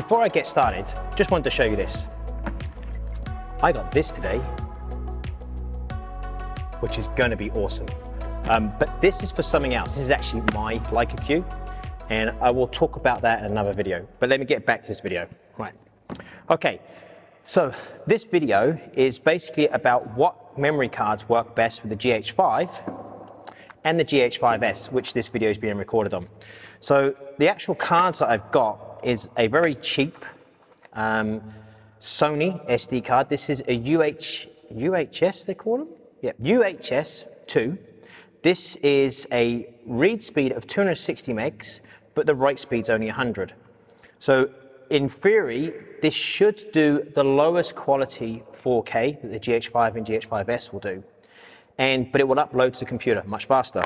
before I get started, just wanted to show you this. I got this today, which is going to be awesome. But this is for something else. This is actually my Leica Q, and I will talk about that in another video. But let me get back to this video. Right. Okay, so this video is basically about what memory cards work best for the GH5 and the GH5S, which this video is being recorded on. So the actual cards that I've got is a very cheap Sony SD card. This is a UHS, they call them? Yeah, UHS-II. This is a read speed of 260 megs, but the write speed's only 100. So in theory, this should do the lowest quality 4K that the GH5 and GH5S will do, but it will upload to the computer much faster.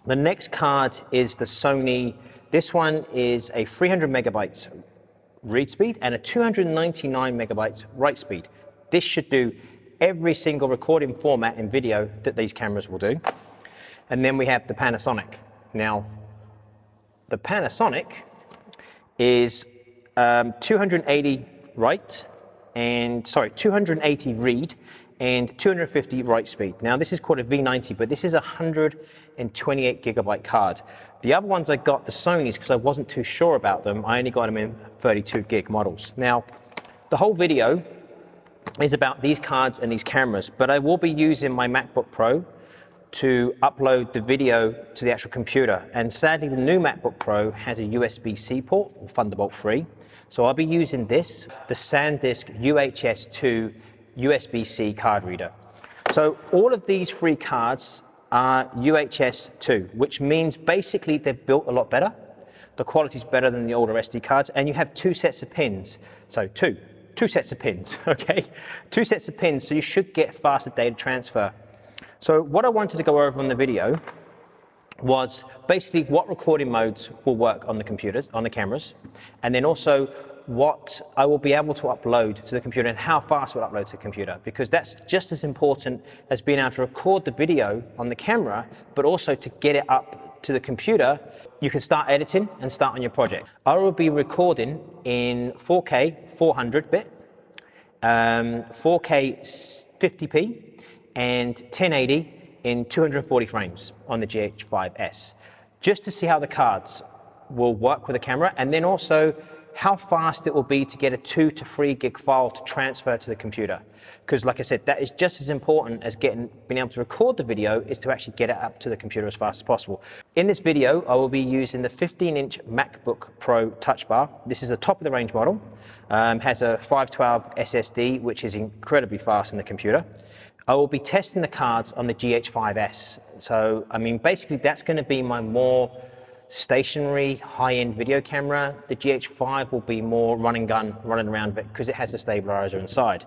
The next card is the Sony. This one is a 300 megabytes read speed and a 299 megabytes write speed. This should do every single recording format in video that these cameras will do. And then we have the Panasonic. Now, the Panasonic is 280 read and 250 write speed. Now this is called a V90, but this is a 128 gigabyte card. The other ones I got, the Sonys, because I wasn't too sure about them, I only got them in 32 gig models. Now, the whole video is about these cards and these cameras, but I will be using my MacBook Pro to upload the video to the actual computer. And sadly, the new MacBook Pro has a USB-C port, or Thunderbolt 3. So I'll be using this, the SanDisk UHS-II USB-C card reader. So all of these three cards are UHS-II, which means basically they're built a lot better. The quality's better than the older SD cards, and you have two sets of pins. So two sets of pins, okay? Two sets of pins, so you should get faster data transfer. So what I wanted to go over on the video was basically what recording modes will work on the computers, on the cameras, and then also what I will be able to upload to the computer and how fast it will upload to the computer, because that's just as important as being able to record the video on the camera, but also to get it up to the computer. You can start editing and start on your project. I will be recording in 4K 400-bit, 4K 50p, and 1080 in 240 frames on the GH5S, just to see how the cards will work with the camera, and then also how fast it will be to get a 2 to 3 gig file to transfer to the computer. Because like I said, that is just as important as being able to record the video, is to actually get it up to the computer as fast as possible. In this video, I will be using the 15-inch MacBook Pro Touch Bar. This is a top of the range model, has a 512 SSD, which is incredibly fast in the computer. I will be testing the cards on the GH5S. So, I mean, basically that's going to be my more stationary high-end video camera. The GH5 will be more run and gun, running around because it has the stabilizer inside.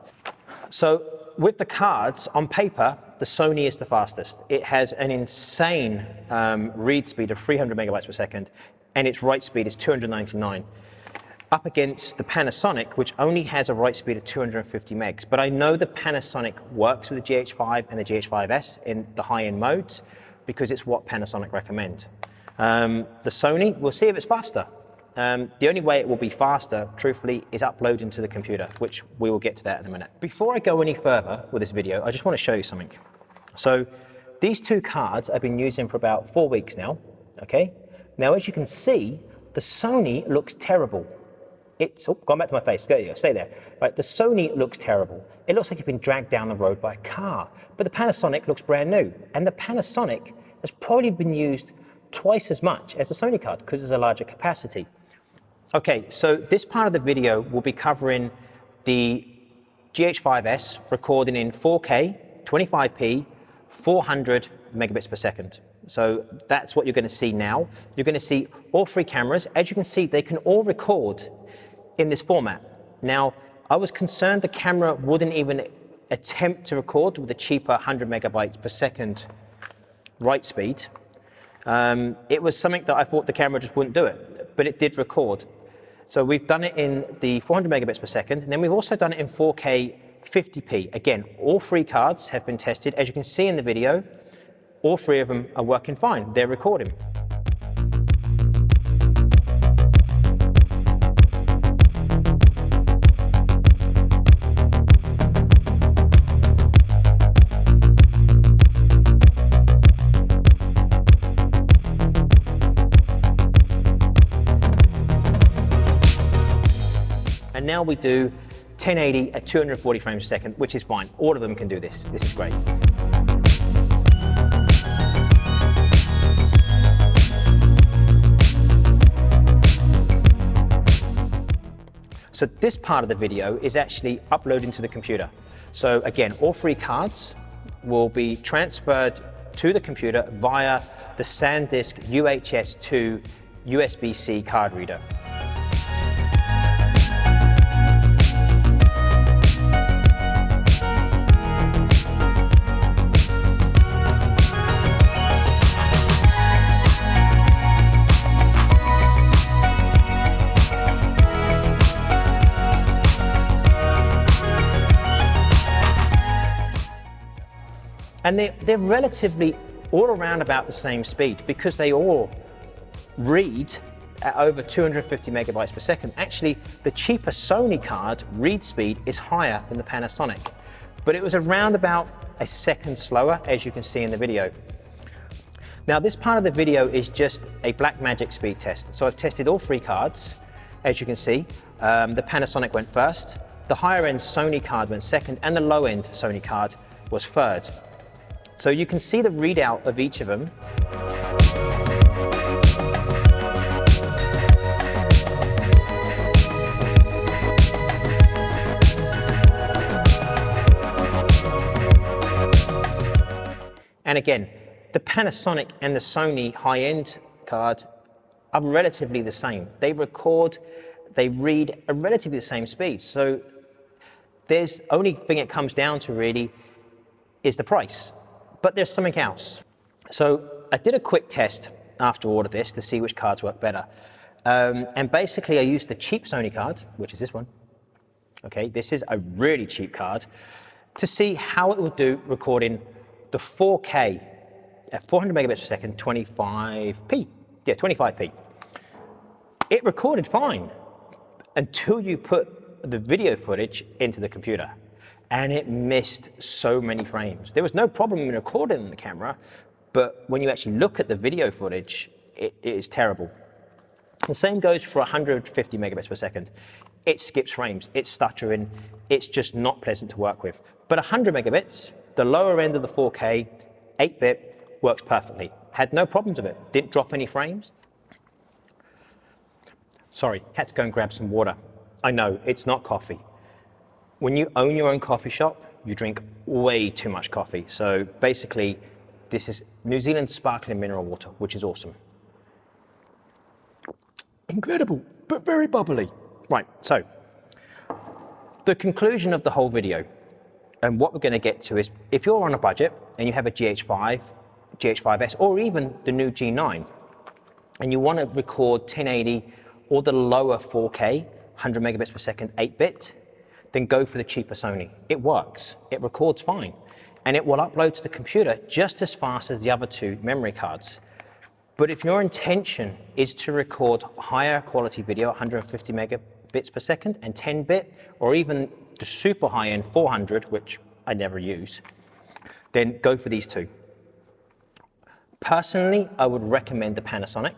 So with the cards, on paper, the Sony is the fastest. It has an insane read speed of 300 megabytes per second, and its write speed is 299. Up against the Panasonic, which only has a write speed of 250 megs. But I know the Panasonic works with the GH5 and the GH5S in the high-end modes because it's what Panasonic recommend. The Sony, we'll see if it's faster. The only way it will be faster, truthfully, is uploading to the computer, which we will get to that in a minute. Before I go any further with this video, I just want to show you something. So these two cards I've been using for about 4 weeks now, okay? Now, as you can see, the Sony looks terrible. It's, oh, gone back to my face, there you go, stay there. Right, the Sony looks terrible. It looks like it's been dragged down the road by a car, but the Panasonic looks brand new. And the Panasonic has probably been used twice as much as the Sony card because there's a larger capacity. Okay, so this part of the video will be covering the GH5S recording in 4K, 25p, 400 megabits per second. So that's what you're going to see now. You're going to see all three cameras. As you can see, they can all record in this format. Now, I was concerned the camera wouldn't even attempt to record with a cheaper 100 megabytes per second write speed. It was something that I thought the camera just wouldn't do it, but it did record. So we've done it in the 400 megabits per second, and then we've also done it in 4K 50p. Again, all three cards have been tested. As you can see in the video, all three of them are working fine. They're recording. now we do 1080 at 240 frames per second, which is fine. All of them can do this. This is great. So this part of the video is actually uploading to the computer. So again, all three cards will be transferred to the computer via the SanDisk USH-II USB-C card reader. And they're relatively all around about the same speed because they all read at over 250 megabytes per second. Actually, the cheaper Sony card read speed is higher than the Panasonic, but it was around about a second slower, as you can see in the video. Now, this part of the video is just a Blackmagic speed test. So I've tested all three cards. As you can see, the Panasonic went first, the higher end Sony card went second, and the low end Sony card was third. So you can see the readout of each of them. And again, the Panasonic and the Sony high-end card are relatively the same. They read at relatively the same speed. So there's only thing it comes down to really is the price. But there's something else. So I did a quick test after all of this to see which cards work better. And basically I used the cheap Sony card, which is this one. Okay, this is a really cheap card, to see how it would do recording the 4K at 400 megabits per second, 25p. Yeah, 25p. It recorded fine until you put the video footage into the computer. And it missed so many frames. There was no problem in recording the camera, but when you actually look at the video footage, it is terrible. The same goes for 150 megabits per second. It skips frames, it's stuttering, it's just not pleasant to work with. But 100 megabits, the lower end of the 4K, 8-bit, works perfectly. Had no problems with it, didn't drop any frames. Sorry, had to go and grab some water. I know, it's not coffee. When you own your own coffee shop, you drink way too much coffee. So basically, this is New Zealand sparkling mineral water, which is awesome. Incredible, but very bubbly. Right, so the conclusion of the whole video and what we're going to get to is if you're on a budget and you have a GH5, GH5S, or even the new G9, and you want to record 1080 or the lower 4K, 100 megabits per second, 8-bit, then go for the cheaper Sony. It works, it records fine, and it will upload to the computer just as fast as the other two memory cards. But if your intention is to record higher quality video, 150 megabits per second and 10-bit, or even the super high-end 400, which I never use, then go for these two. Personally, I would recommend the Panasonic.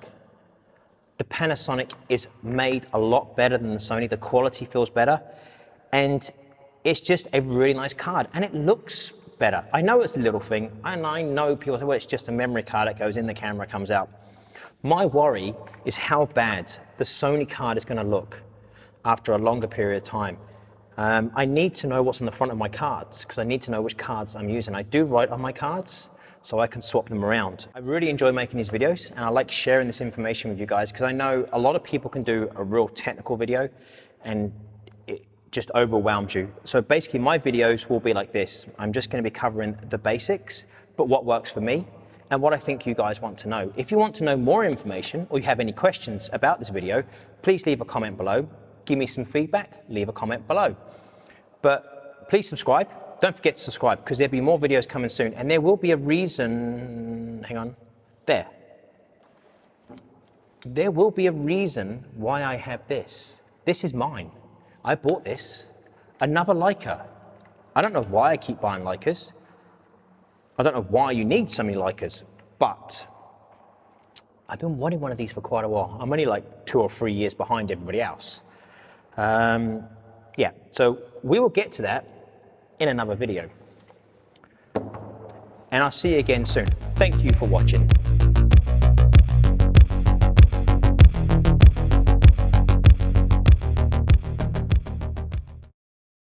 The Panasonic is made a lot better than the Sony. The quality feels better. And it's just a really nice card, and it looks better. I know it's a little thing, and I know people say, well, it's just a memory card that goes in the camera, comes out. My worry is how bad the Sony card is going to look after a longer period of time. I need to know what's on the front of my cards, because I need to know which cards I'm using. I do write on my cards, so I can swap them around. I really enjoy making these videos, and I like sharing this information with you guys, because I know a lot of people can do a real technical video, and just overwhelms you. So basically my videos will be like this. I'm just going to be covering the basics, but what works for me and what I think you guys want to know. If you want to know more information or you have any questions about this video, please leave a comment below. Give me some feedback, leave a comment below. But please subscribe. Don't forget to subscribe because there'll be more videos coming soon, and there will be a reason, hang on, there. There will be a reason why I have this. This is mine. I bought this, another Leica. I don't know why I keep buying Leicas. I don't know why you need so many Leicas, but I've been wanting one of these for quite a while. I'm only like 2 or 3 years behind everybody else. yeah, so we will get to that in another video. And I'll see you again soon. Thank you for watching.